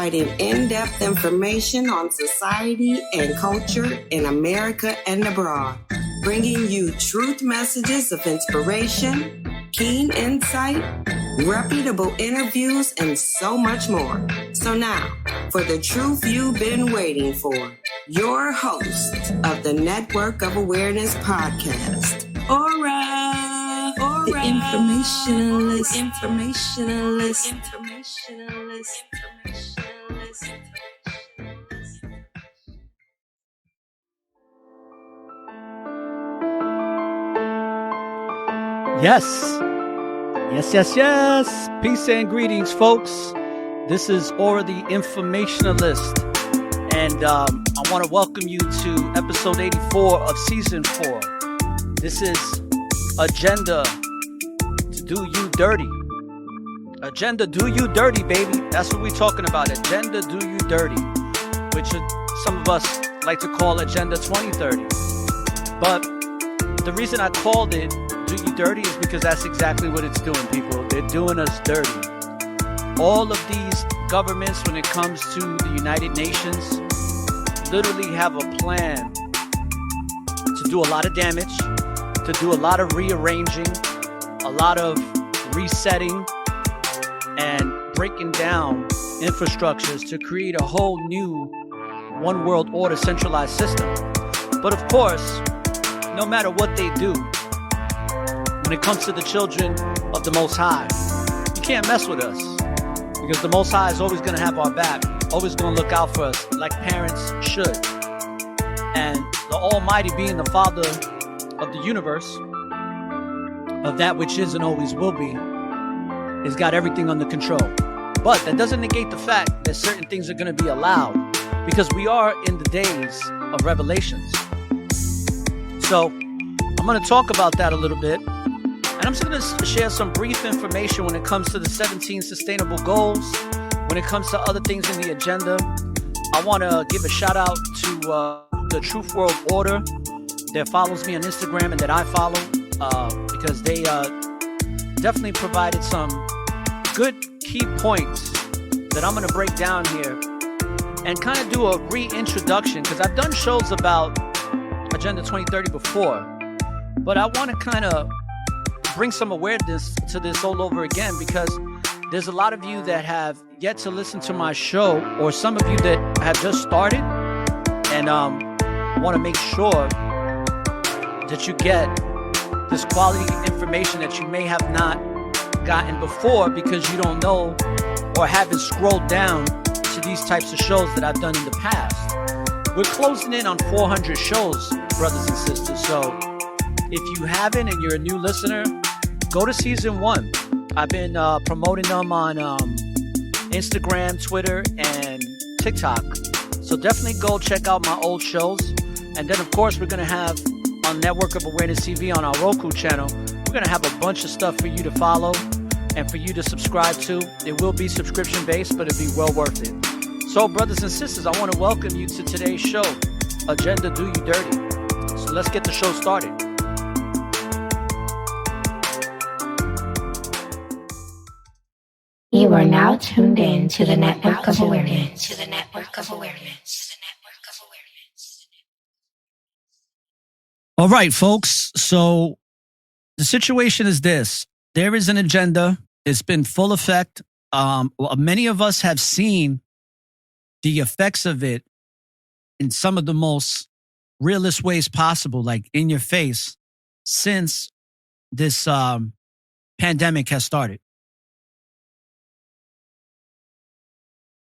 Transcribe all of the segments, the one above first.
providing in-depth information on society and culture in America and abroad, bringing you truth messages of inspiration, keen insight, reputable interviews, and so much more. So now, for the truth you've been waiting for, your host of the Network of Awareness podcast, ORRA, the informationalist. Yes. Peace and greetings, folks. This is ORRA, the informationalist. And I want to welcome you to episode 84 of season 4. This is Agenda to Do You Dirty. Agenda Do You Dirty, baby. That's what we're talking about. Agenda Do You Dirty, which some of us like to call Agenda 2030. But the reason I called it Do You Dirty is because that's exactly what it's doing, people. They're doing us dirty. All of these governments, when it comes to the United Nations, literally have a plan to do a lot of damage, to do a lot of rearranging, a lot of resetting, and breaking down infrastructures to create a whole new one world order centralized system. But of course, no matter what they do, when it comes to the children of the Most High, you can't mess with us, because the Most High is always going to have our back, always going to look out for us like parents should. And the Almighty, being the Father of the universe, of that which is and always will be, has got everything under control. But that doesn't negate the fact that certain things are going to be allowed, because we are in the days of revelations. So I'm going to talk about that a little bit. And I'm just going to share some brief information when it comes to the 17 sustainable goals, when it comes to other things in the agenda. I want to give a shout out to the Truth World Order that follows me on Instagram and that I follow, because they definitely provided some good key points that I'm going to break down here and kind of do a reintroduction, because I've done shows about Agenda 2030 before, but I want to kind of bring some awareness to this all over again, because there's a lot of you that have yet to listen to my show, or some of you that have just started, and I want to make sure that you get this quality information that you may have not gotten before because you don't know or haven't scrolled down to these types of shows that I've done in the past. We're closing in on 400 shows, brothers and sisters. So if you haven't and you're a new listener, go to season 1. I've been promoting them on Instagram, Twitter, and TikTok. So definitely go check out my old shows. And then, of course, we're going to have on Network of Awareness TV on our Roku channel, we're going to have a bunch of stuff for you to follow and for you to subscribe to. It will be subscription-based, but it'll be well worth it. So, brothers and sisters, I want to welcome you to today's show, Agenda Do You Dirty. So let's get the show started. You are now tuned in to the Network of Awareness. All right, folks. So the situation is this. There is an agenda. It's been full effect. Many of us have seen the effects of it in some of the most realist ways possible, like in your face, since this pandemic has started.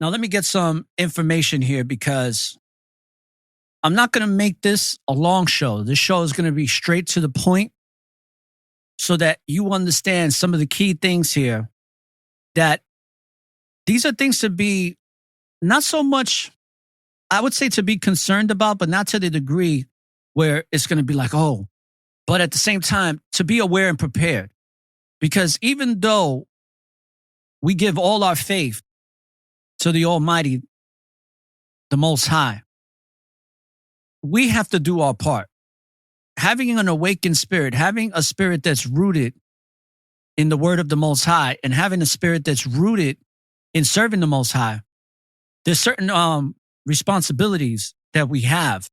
Now, let me get some information here, because I'm not going to make this a long show. This show is going to be straight to the point so that you understand some of the key things here, that these are things to be not so much, I would say, to be concerned about, but not to the degree where it's going to be like, oh, but at the same time, to be aware and prepared. Because even though we give all our faith to the Almighty, the Most High, we have to do our part. Having an awakened spirit, having a spirit that's rooted in the word of the Most High, and having a spirit that's rooted in serving the Most High, there's certain responsibilities that we have.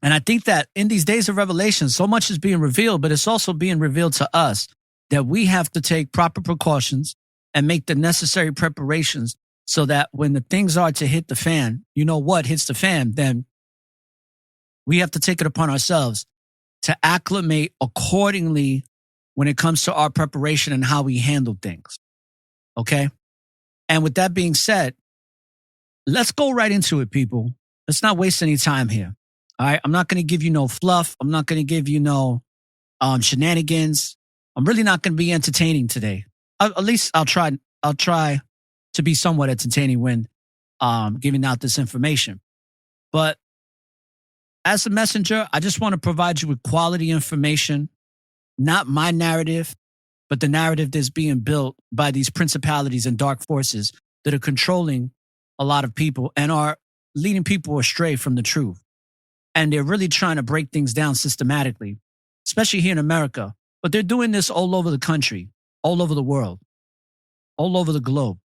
And I think that in these days of revelation, so much is being revealed, but it's also being revealed to us that we have to take proper precautions and make the necessary preparations so that when the things are to hit the fan, you know what hits the fan, then we have to take it upon ourselves to acclimate accordingly when it comes to our preparation and how we handle things. Okay? And with that being said, let's go right into it, people. Let's not waste any time here. All right? I'm not going to give you no fluff. I'm not going to give you no shenanigans. I'm really not going to be entertaining today. At least I'll try to be somewhat entertaining when giving out this information. But as a messenger, I just want to provide you with quality information, not my narrative, but the narrative that's being built by these principalities and dark forces that are controlling a lot of people and are leading people astray from the truth. And they're really trying to break things down systematically, especially here in America. But they're doing this all over the country, all over the world, all over the globe.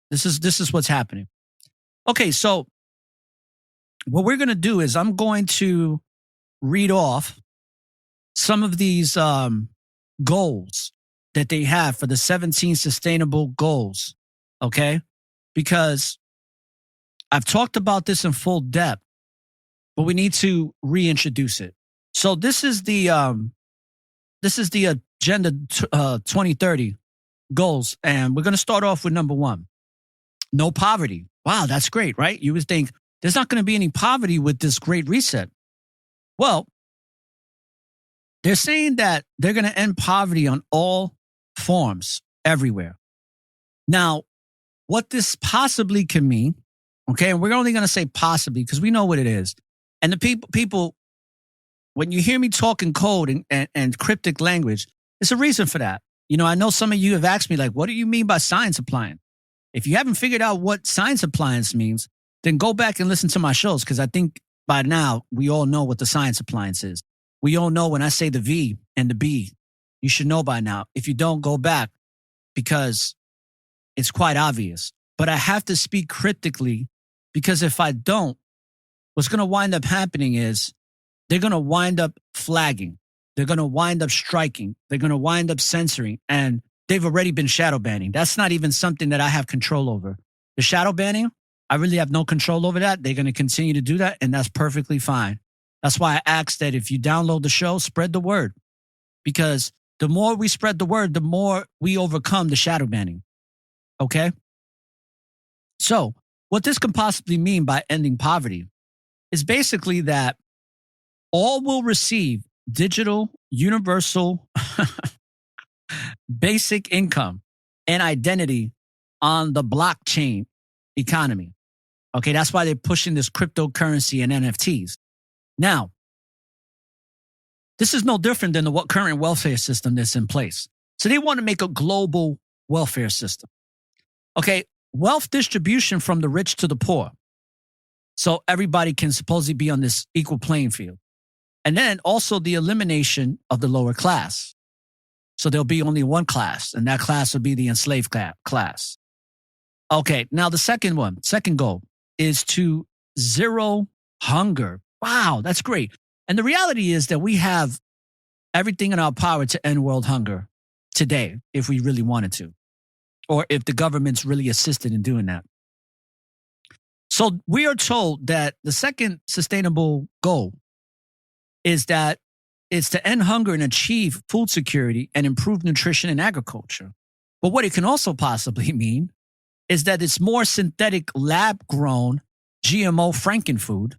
This is what's happening. Okay, so what we're going to do is I'm going to read off some of these goals that they have for the 17 sustainable goals, okay? Because I've talked about this in full depth, but we need to reintroduce it. So this is the Agenda 2030 goals, and we're going to start off with number 1. No poverty. Wow, that's great, right? You would think there's not going to be any poverty with this great reset. Well, they're saying that they're going to end poverty on all forms everywhere. Now, what this possibly can mean, okay, and we're only going to say possibly because we know what it is. And the people, when you hear me talk in code and cryptic language, there's a reason for that. You know, I know some of you have asked me, like, what do you mean by science appliance? If you haven't figured out what science appliance means, then go back and listen to my shows, because I think by now we all know what the science appliance is. We all know when I say the V and the B, you should know by now. If you don't, go back, because it's quite obvious. But I have to speak critically, because if I don't, what's going to wind up happening is they're going to wind up flagging. They're going to wind up striking. They're going to wind up censoring. And they've already been shadow banning. That's not even something that I have control over. The shadow banning, I really have no control over that. They're going to continue to do that, and that's perfectly fine. That's why I ask that if you download the show, spread the word. Because the more we spread the word, the more we overcome the shadow banning. Okay? So, what this can possibly mean by ending poverty is basically that all will receive digital, universal, basic income and identity on the blockchain economy. Okay, that's why they're pushing this cryptocurrency and NFTs. Now, this is no different than the current welfare system that's in place. So they want to make a global welfare system. Okay, wealth distribution from the rich to the poor. So everybody can supposedly be on this equal playing field. And then also the elimination of the lower class. So there'll be only one class, and that class will be the enslaved class. Okay, now the second goal is to zero hunger. Wow, that's great. And the reality is that we have everything in our power to end world hunger today, if we really wanted to, or if the government's really assisted in doing that. So we are told that the second sustainable goal is that it's to end hunger and achieve food security and improve nutrition in agriculture. But what it can also possibly mean is that it's more synthetic lab-grown GMO frankenfood,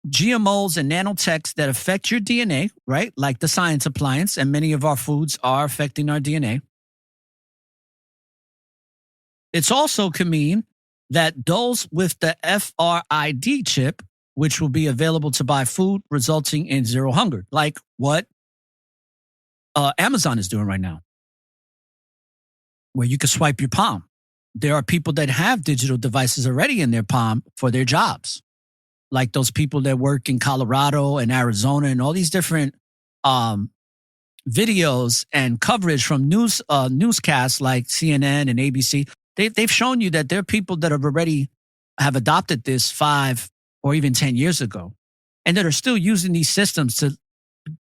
GMOs and nanotechs that affect your DNA, right? Like the science appliance, and many of our foods are affecting our DNA. It's also can mean that those with the FRID chip, which will be available to buy food, resulting in zero hunger, like what Amazon is doing right now, where you can swipe your palm. There are people that have digital devices already in their palm for their jobs, like those people that work in Colorado and Arizona and all these different videos and coverage from newscasts like CNN and ABC. They've shown you that there are people that have adopted this 5 or even 10 years ago and that are still using these systems to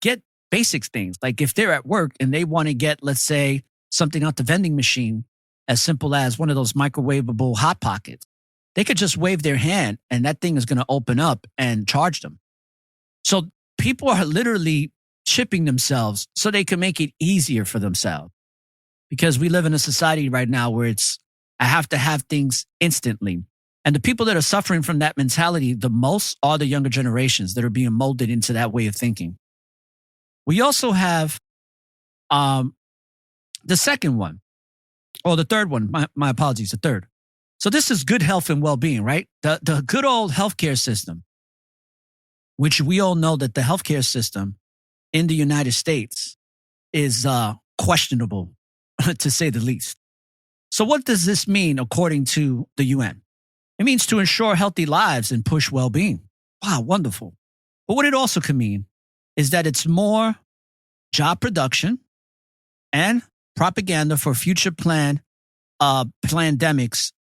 get basic things. Like if they're at work and they want to get, let's say, something out the vending machine, as simple as one of those microwavable Hot Pockets, they could just wave their hand and that thing is going to open up and charge them. So people are literally chipping themselves so they can make it easier for themselves. Because we live in a society right now where I have to have things instantly. And the people that are suffering from that mentality the most are the younger generations that are being molded into that way of thinking. We also have the second one, or the third one, my apologies, the third. So this is good health and well-being, right? The good old healthcare system, which we all know that the healthcare system in the United States is questionable, to say the least. So what does this mean according to the UN? It means to ensure healthy lives and push well-being. Wow, wonderful. But what it also can mean is that it's more job production and propaganda for future pandemics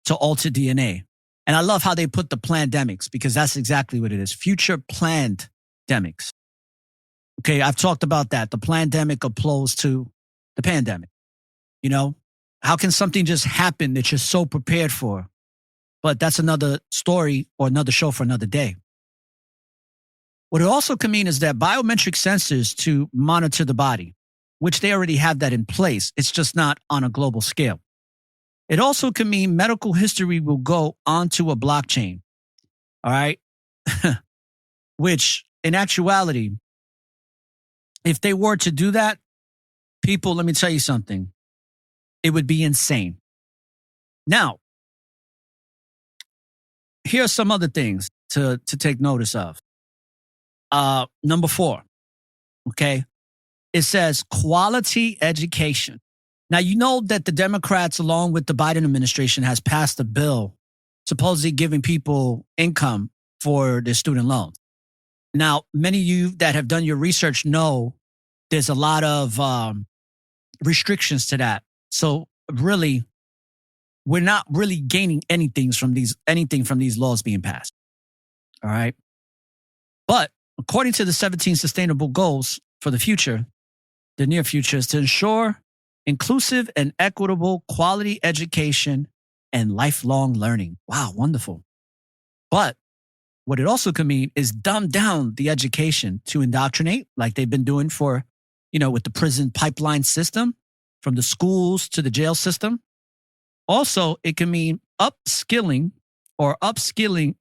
to alter DNA. And I love how they put the pandemics because that's exactly what it is. Future pandemics. Okay, I've talked about that. The pandemic opposed to the pandemic. You know, how can something just happen that you're so prepared for? But that's another story or another show for another day. What it also can mean is that biometric sensors to monitor the body, which they already have that in place. It's just not on a global scale. It also can mean medical history will go onto a blockchain. All right. Which in actuality, if they were to do that, people, let me tell you something. It would be insane. Now, here are some other things to take notice of. Number 4, okay? It says quality education. Now, you know that the Democrats, along with the Biden administration, has passed a bill supposedly giving people income for their student loans. Now, many of you that have done your research know there's a lot of restrictions to that. So really, we're not really gaining anything from these laws being passed. All right. But according to the 17 sustainable goals for the future, the near future is to ensure inclusive and equitable quality education and lifelong learning. Wow, wonderful. But what it also can mean is dumb down the education to indoctrinate like they've been doing for, with the prison pipeline system, from the schools to the jail system. Also, it can mean upskilling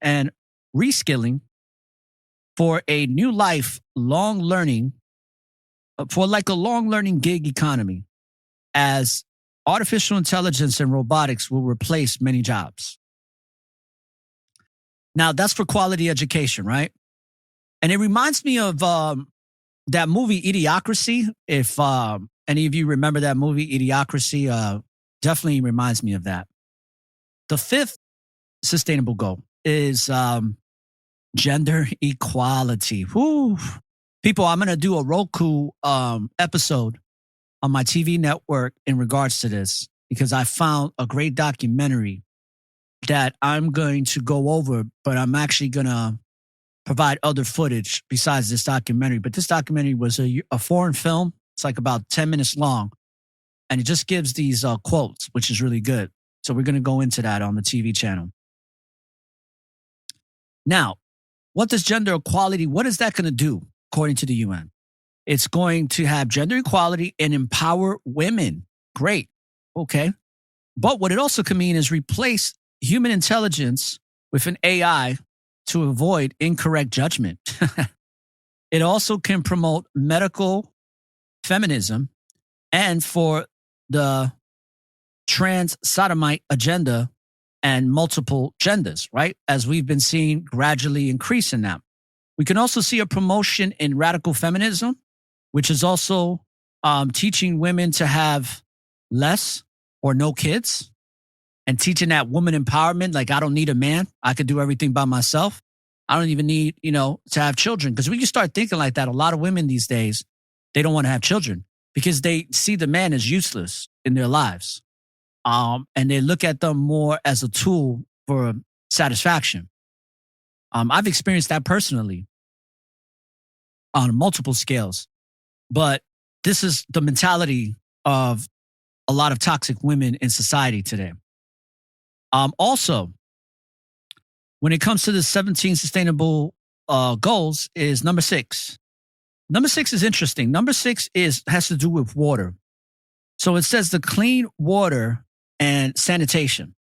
and reskilling for a new life, long learning, for like a long learning gig economy, as artificial intelligence and robotics will replace many jobs. Now, that's for quality education, right? And it reminds me of that movie Idiocracy. If any of you remember that movie Idiocracy, definitely reminds me of that. The 5th sustainable goal is gender equality. Whew. People, I'm going to do a Roku episode on my TV network in regards to this because I found a great documentary that I'm going to go over, but I'm actually going to provide other footage besides this documentary. But this documentary was a foreign film. It's like about 10 minutes long. And it just gives these quotes, which is really good. So we're going to go into that on the TV channel. Now, what does gender equality, what is that going to do according to the UN? It's going to have gender equality and empower women. Great. Okay. But what it also can mean is replace human intelligence with an AI to avoid incorrect judgment. It also can promote medical feminism and for the trans sodomite agenda and multiple genders, right? As we've been seeing gradually increase in that. We can also see a promotion in radical feminism, which is also teaching women to have less or no kids and teaching that woman empowerment. Like, I don't need a man. I could do everything by myself. I don't even need, to have children. Because when you start thinking like that, a lot of women these days, they don't want to have children because they see the man as useless in their lives. and they look at them more as a tool for satisfaction. I've experienced that personally on multiple scales, but this is the mentality of a lot of toxic women in society today. Also, when it comes to the 17 sustainable goals, is number 6. Number 6 is interesting. Number 6 has to do with water. So it says the clean water and sanitation.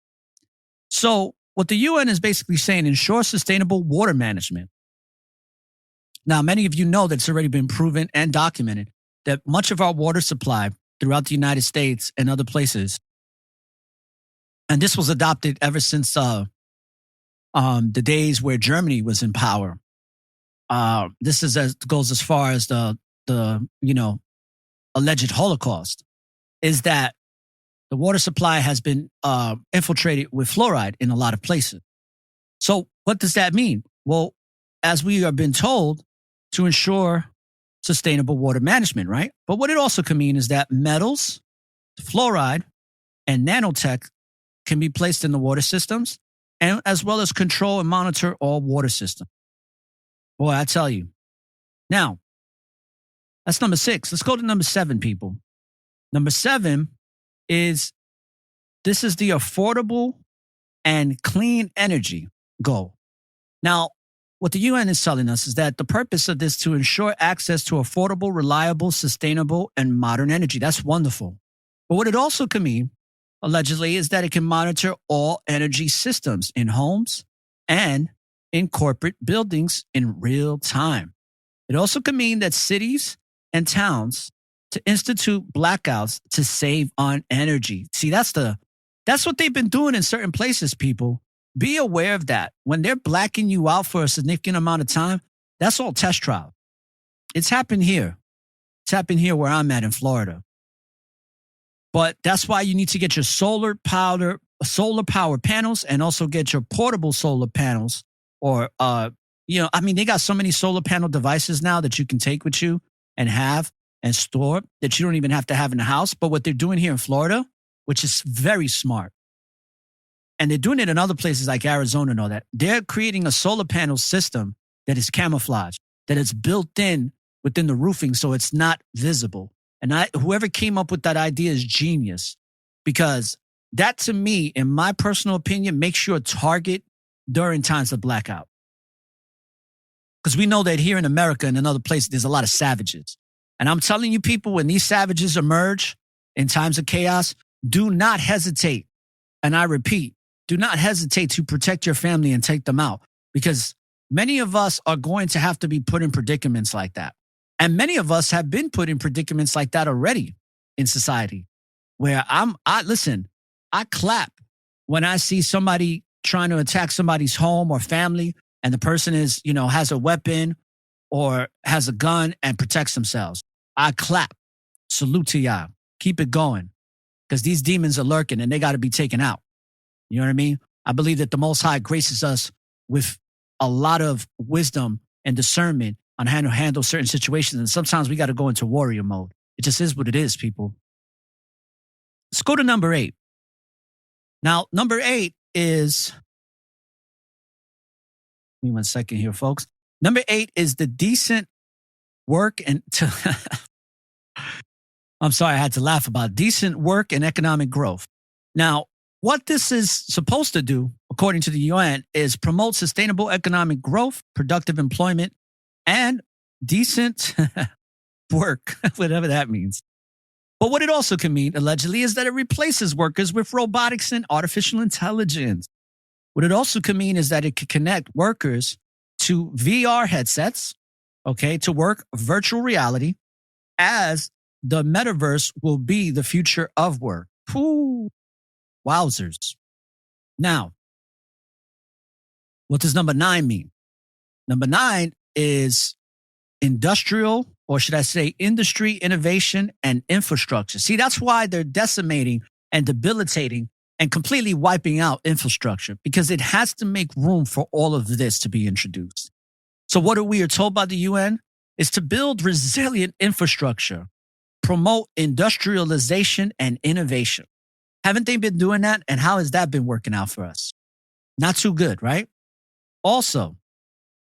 So what the UN is basically saying, ensure sustainable water management. Now, many of you know that it's already been proven and documented that much of our water supply throughout the United States and other places, and this was adopted ever since the days where Germany was in power. This goes as far as the alleged Holocaust, is that the water supply has been infiltrated with fluoride in a lot of places. So what does that mean? Well, as we have been told, to ensure sustainable water management, right? But what it also can mean is that metals, fluoride, and nanotech can be placed in the water systems, and as well as control and monitor all water systems. Boy, I tell you. Now, that's number 6. Let's go to number 7, people. Number 7 is the affordable and clean energy goal. Now, what the UN is telling us is that the purpose of this to ensure access to affordable, reliable, sustainable, and modern energy. That's wonderful. But what it also can mean, allegedly, is that it can monitor all energy systems in homes and in corporate buildings in real time. It also can mean that cities and towns to institute blackouts to save on energy. See, that's what they've been doing in certain places, people. Be aware of that. When they're blacking you out for a significant amount of time, that's all test trial. It's happened here. It's happened here where I'm at in Florida. But that's why you need to get your solar power panels, and also get your portable solar panels. Or, they got so many solar panel devices now that you can take with you and have and store that you don't even have to have in the house. But what they're doing here in Florida, which is very smart, and they're doing it in other places like Arizona and all that, they're creating a solar panel system that is camouflaged, that is built in within the roofing so it's not visible. And whoever came up with that idea is genius, because that, to me, in my personal opinion, makes you a target during times of blackout. Because we know that here in America and in other places, there's a lot of savages. And I'm telling you, people, when these savages emerge in times of chaos, do not hesitate. And I repeat, do not hesitate to protect your family and take them out, because many of us are going to have to be put in predicaments like that. And many of us have been put in predicaments like that already in society, where I clap when I see somebody trying to attack somebody's home or family, and the person has a weapon or has a gun and protects themselves. I clap. Salute to y'all. Keep it going, because these demons are lurking and they got to be taken out. You know what I mean? I believe that the Most High graces us with a lot of wisdom and discernment on how to handle certain situations. And sometimes we got to go into warrior mode. It just is what it is, people. Let's go to number 8. Now, number 8 is, give me 1 second here, folks. Number 8 is the decent work and I'm sorry, I had to laugh about decent work and economic growth. Now, what this is supposed to do, according to the UN, is promote sustainable economic growth, productive employment, and decent work, whatever that means. But what it also can mean, allegedly, is that it replaces workers with robotics and artificial intelligence. What it also can mean is that it can connect workers to VR headsets, to work virtual reality, as the metaverse will be the future of work. Whoo, wowzers. Now, what does number 9 mean? Number 9 is industrial, or should I say industry, innovation, and infrastructure. See, that's why they're decimating and debilitating and completely wiping out infrastructure, because it has to make room for all of this to be introduced. So what we are told by the UN is to build resilient infrastructure, promote industrialization and innovation, Haven't they been doing that? And how has that been working out for us? Not too good, right? Also,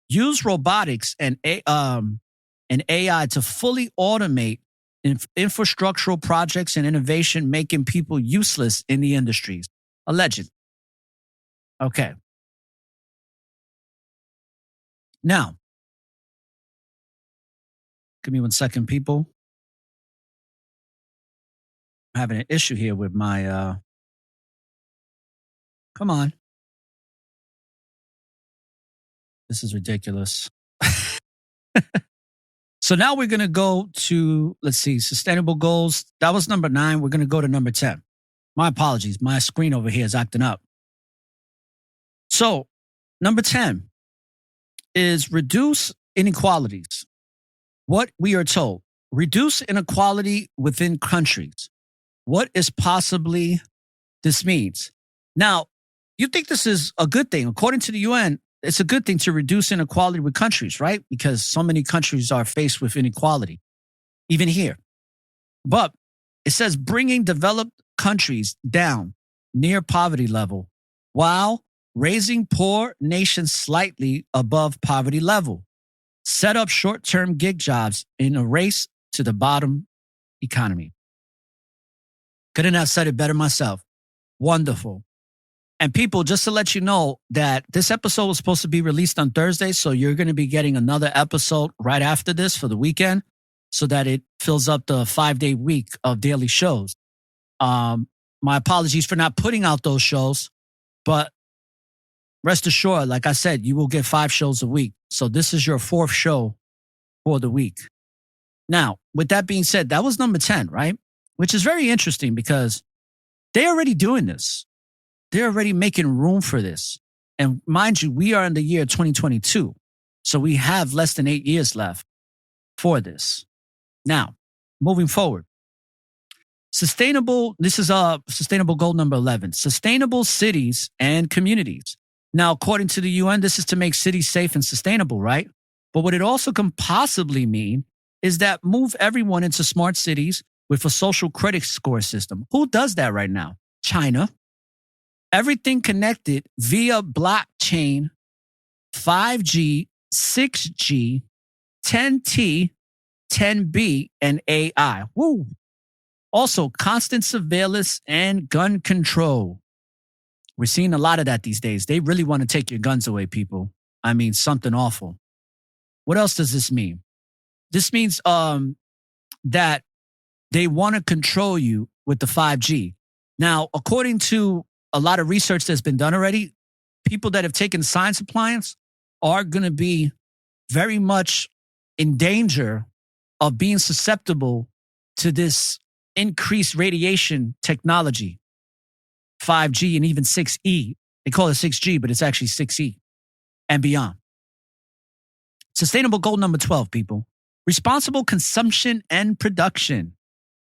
use robotics and AI to fully automate infrastructural projects and innovation, making people useless in the industries. Allegedly. Okay. Now, give me 1 second, people. I'm having an issue here with my, come on. This is ridiculous. So now we're going to go to, let's see, sustainable goals. That was number 9. We're going to go to number 10. My apologies. My screen over here is acting up. So number 10 is reduce inequalities. What we are told, reduce inequality within countries. What is possibly this means? Now, you think this is a good thing. According to the UN, it's a good thing to reduce inequality with countries, right? Because so many countries are faced with inequality, even here. But it says bringing developed countries down near poverty level while raising poor nations slightly above poverty level. Set up short-term gig jobs in a race to the bottom economy. Couldn't have said it better myself. Wonderful. And people, just to let you know that this episode was supposed to be released on Thursday, so you're going to be getting another episode right after this for the weekend so that it fills up the 5-day week of daily shows. My apologies for not putting out those shows, but rest assured, like I said, you will get 5 shows a week. So this is your 4th show for the week. Now, with that being said, that was number 10, right? Which is very interesting because they're already doing this. They're already making room for this. And mind you, we are in the year 2022. So we have less than 8 years left for this. Now, moving forward. This is sustainable goal number 11. Sustainable cities and communities. Now, according to the UN, this is to make cities safe and sustainable, right? But what it also can possibly mean is that move everyone into smart cities with a social credit score system. Who does that right now? China. Everything connected via blockchain, 5G, 6G, 10T, 10B, and AI. Woo. Also, constant surveillance and gun control. We're seeing a lot of that these days. They really want to take your guns away, people. I mean, something awful. What else does this mean? This means that they want to control you with the 5G. Now, according to a lot of research that's been done already, people that have taken science appliance are going to be very much in danger of being susceptible to this increased radiation technology, 5G and even 6E. They call it 6G, but it's actually 6E and beyond. Sustainable goal number 12, people. Responsible consumption and production.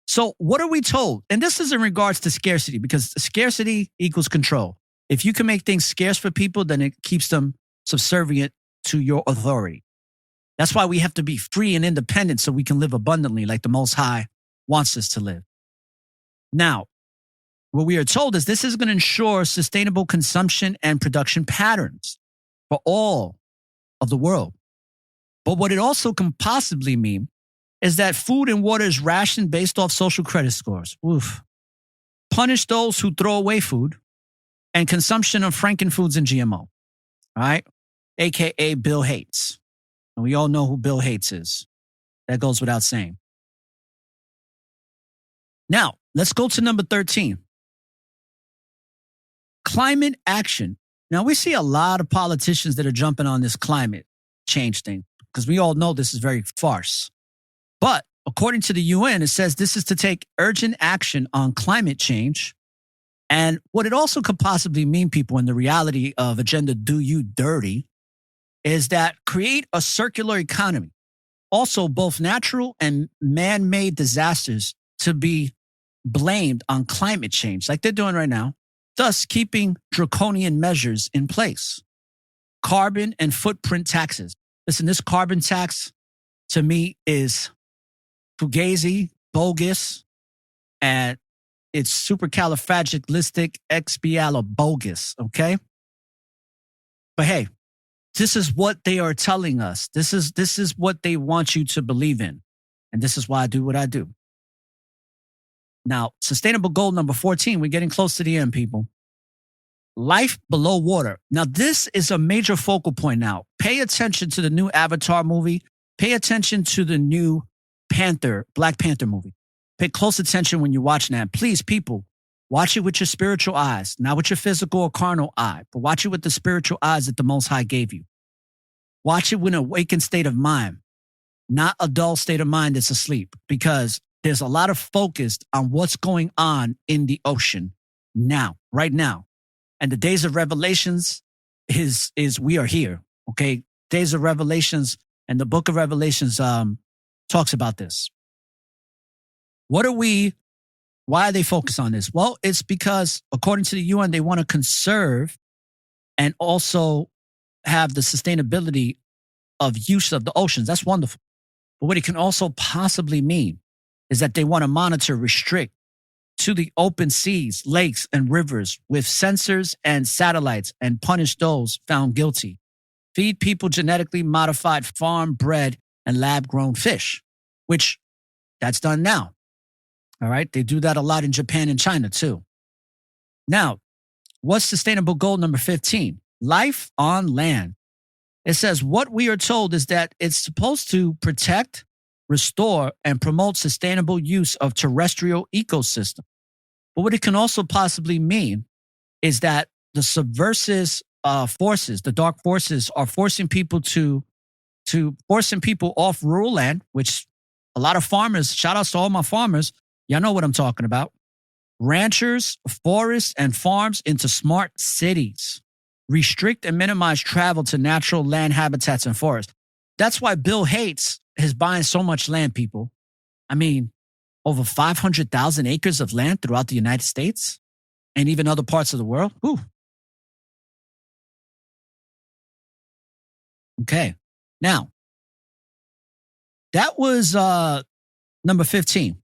So what are we told? And this is in regards to scarcity, because scarcity equals control. If you can make things scarce for people, then it keeps them subservient to your authority. That's why we have to be free and independent so we can live abundantly like the Most High wants us to live. Now, what we are told is this is going to ensure sustainable consumption and production patterns for all of the world. But what it also can possibly mean is that food and water is rationed based off social credit scores. Oof. Punish those who throw away food and consumption of frankenfoods and GMO. All right? AKA Bill Hates. And we all know who Bill Hates is. That goes without saying. Now, let's go to number 13. Climate action. Now, we see a lot of politicians that are jumping on this climate change thing because we all know this is very farce. But according to the UN, it says this is to take urgent action on climate change. And what it also could possibly mean, people, in the reality of Agenda Do You Dirty, is that create a circular economy. Also, both natural and man-made disasters to be blamed on climate change, like they're doing right now, thus keeping draconian measures in place. Carbon and footprint taxes. Listen, this carbon tax, to me, is fugazi, bogus, and It's supercalifragilisticexpialidocious, okay? But hey, this is what they are telling us. This is what they want you to believe in. And this is why I do what I do. Now, sustainable goal number 14, we're getting close to the end, people. Life below water. Now, this is a major focal point now. Pay attention to the new Avatar movie. Pay attention to the new Black Panther movie. Pay close attention when you're watching that. Please, people, watch it with your spiritual eyes, not with your physical or carnal eye, but watch it with the spiritual eyes that the Most High gave you. Watch it with an awakened state of mind, not a dull state of mind that's asleep, because there's a lot of focus on what's going on in the ocean now, right now. And the days of revelations is we are here, okay? Days of revelations and the book of Revelations talks about this. Why are they focused on this? Well, it's because according to the UN, they want to conserve and also have the sustainability of use of the oceans. That's wonderful. But what it can also possibly mean is that they want to monitor, restrict to the open seas, lakes, and rivers with sensors and satellites and punish those found guilty. Feed people genetically modified farm-bred and lab-grown fish, which that's done now. All right. They do that a lot in Japan and China too. Now, what's sustainable goal number 15? Life on land. It says what we are told is that it's supposed to protect, restore, and promote sustainable use of terrestrial ecosystem. But what it can also possibly mean is that the subversive forces, the dark forces, are forcing people off rural land, which a lot of farmers, shout outs to all my farmers, y'all know what I'm talking about. Ranchers, forests, and farms into smart cities. Restrict and minimize travel to natural land habitats and forests. That's why Bill Gates is buying so much land, people. I mean, over 500,000 acres of land throughout the United States and even other parts of the world. Ooh. Okay. Now, that was number 15.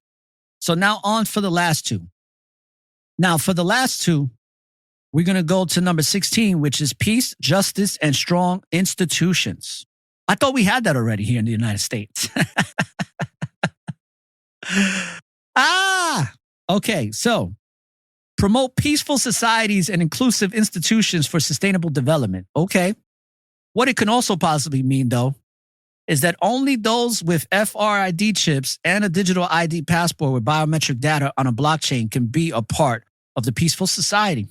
So now on for the last two. Now, for the last two, we're going to go to number 16, which is peace, justice, and strong institutions. I thought we had that already here in the United States. Okay. So promote peaceful societies and inclusive institutions for sustainable development. Okay. What it can also possibly mean, though, is that only those with FRID chips and a digital ID passport with biometric data on a blockchain can be a part of the peaceful society.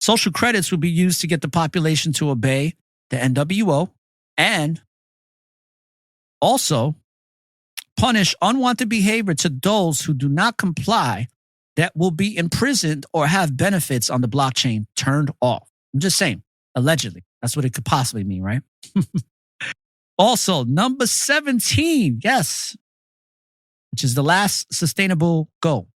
Social credits will be used to get the population to obey the NWO and also punish unwanted behavior to those who do not comply that will be imprisoned or have benefits on the blockchain turned off. I'm just saying, allegedly. That's what it could possibly mean, right? Also, number 17, yes, which is the last sustainable goal,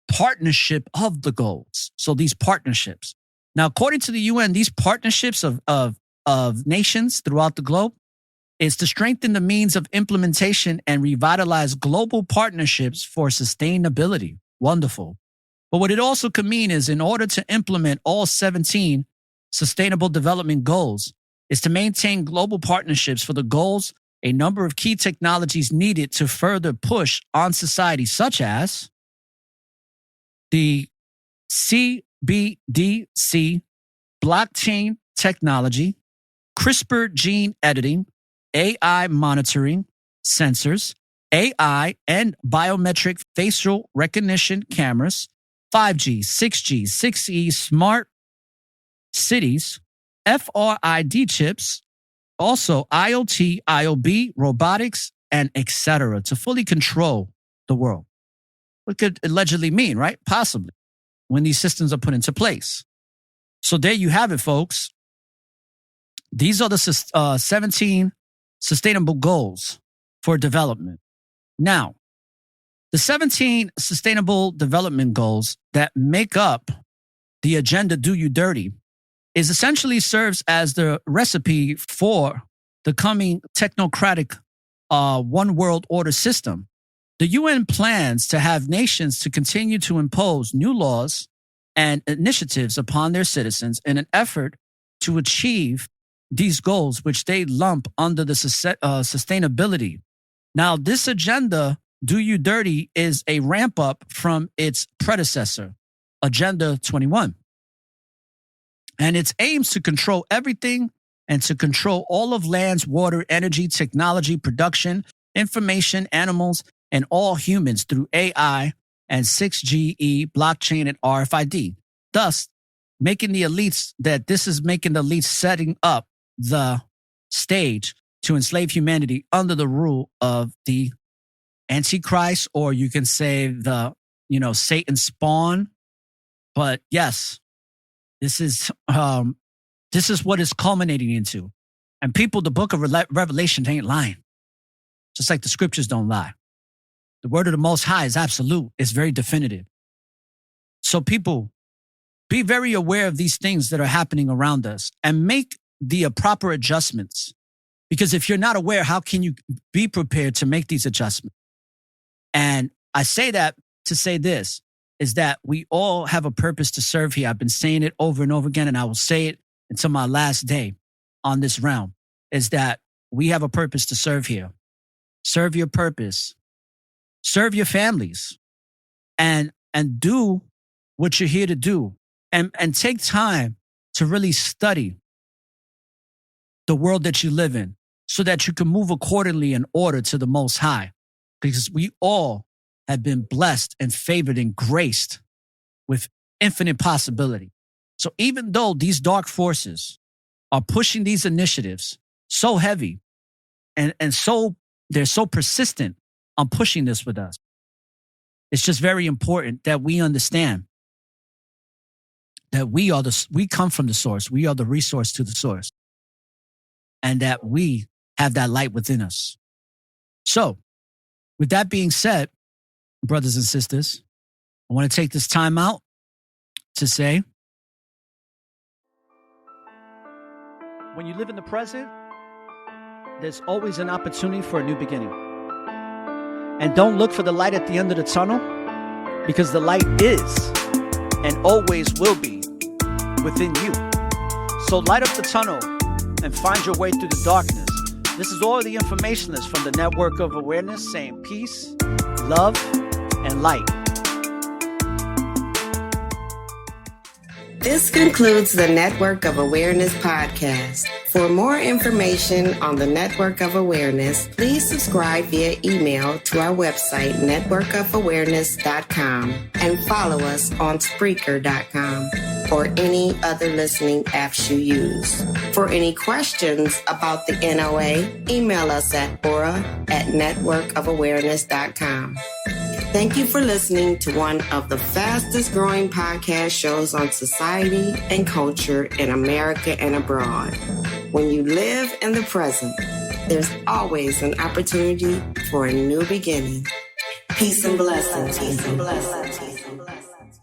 partnership of the goals. So these partnerships. Now, according to the UN, these partnerships of nations throughout the globe is to strengthen the means of implementation and revitalize global partnerships for sustainability. Wonderful. But what it also could mean is in order to implement all 17 sustainable development goals is to maintain global partnerships for the goals, a number of key technologies needed to further push on society, such as the CBDC, blockchain technology, CRISPR gene editing, AI monitoring, sensors, AI and biometric facial recognition cameras, 5G, 6G, 6E, smart cities, FRID chips, also IoT, IOB, robotics, and etc. to fully control the world. What could allegedly mean, right? Possibly, when these systems are put into place. So there you have it, folks. These are the 17 sustainable goals for development. Now, the 17 sustainable development goals that make up the agenda Do You Dirty is essentially serves as the recipe for the coming technocratic one world order system The UN plans to have nations to continue to impose new laws and initiatives upon their citizens in an effort to achieve these goals, which they lump under the sustainability. Now, this agenda, Do You Dirty, is a ramp up from its predecessor, Agenda 21. And its aims to control everything and to control all of land's water, energy, technology, production, information, animals, and all humans through AI and 6GE, blockchain, and RFID. Thus, making the elites setting up the stage to enslave humanity under the rule of the Antichrist, or you can say Satan's spawn. But yes, this is what it's culminating into. And people, the book of Revelation ain't lying. Just like the scriptures don't lie. The word of the Most High is absolute. It's very definitive. So people, be very aware of these things that are happening around us and make the proper adjustments. Because if you're not aware, how can you be prepared to make these adjustments? And I say that to say this, is that we all have a purpose to serve here. I've been saying it over and over again, and I will say it until my last day on this realm, is that we have a purpose to serve here. Serve your purpose. Serve your families. And do what you're here to do. And take time to really study the world that you live in so that you can move accordingly in order to the Most High. Because we all have been blessed and favored and graced with infinite possibility. So even though these dark forces are pushing these initiatives so heavy and so they're so persistent on pushing this with us, it's just very important that we understand that we come from the source. We are the resource to the source. And that we have that light within us. So, with that being said, brothers and sisters, I want to take this time out to say, when you live in the present, there's always an opportunity for a new beginning. And don't look for the light at the end of the tunnel, because the light is and always will be within you. So light up the tunnel and find your way through the darkness. This is all the informationalists from the Network of Awareness saying peace, love, and light. This concludes the Network of Awareness podcast. For more information on the Network of Awareness, please subscribe via email to our website, networkofawareness.com, and follow us on Spreaker.com or any other listening apps you use. For any questions about the NOA, email us at ORRA@networkofawareness.com. Thank you for listening to one of the fastest growing podcast shows on society and culture in America and abroad. When you live in the present, there's always an opportunity for a new beginning. Peace and blessings. Peace and blessings. Peace and blessings.